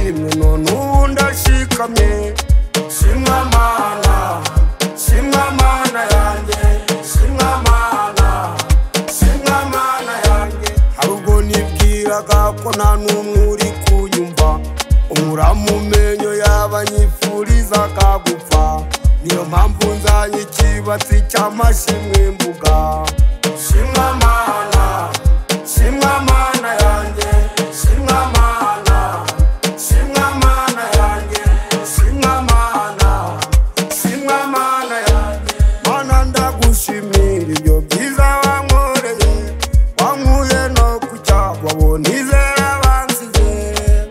amashimwe none ubu ndashikamye. Shimwa Mana, shimwa Mana yanjye, shimwa Mana, shimwa Mana yanjye. Hari ubwo nibwiraga ko nta n'umwe uri kunyumva, umuramu menyo y'abanyifurizaga gupfa. Niyo mpamvu nzanye ikibatsi cy'amashimwe mvuga. Shimwa Mana, shimwa Mana yanjye, shimwa Mana, shimwa Mana yanjye, shimwa Mana, shimwa Mana yanjye. Mana ndagushimira ibyo byiza wankoreye, wankuye no ku cyago abo nizera bansize.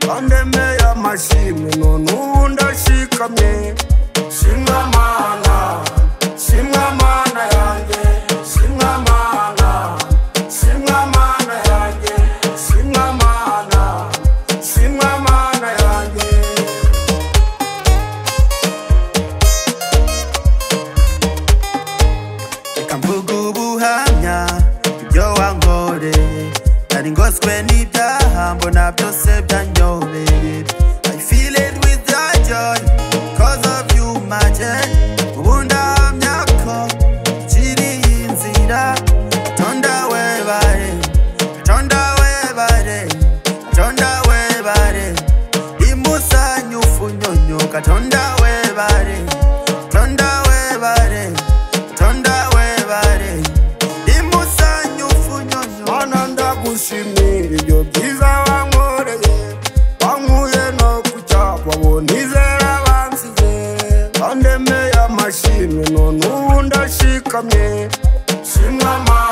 Bandemeye amashimwe none ubu ndashikamye. Shimwa Mana, shimwa Mana yanjye, shimwa Mana, shimwa Mana yanjye, shimwa Mana, shimwa Mana yanjye. Reka mvuge ubuhamya ibyo wankoreye, nari ngoswe n'ibyaha mbona byose byanyobeye. I feel it with joy because of you my dear. Ubu ndahamya ko ukiri inzira, tonda webare, tonda webare, tonda webare. Imusanyu funyonyoka tonda webare, tonda webare, tonda webare. Imusanyu funyonyoka. Mana ndagushimira ibyo byiza wankoreye, wankuye no ku cyago abo nizera bansize. Bandemeye amashimwe none ubu ndashikamye. Shimwa Mana.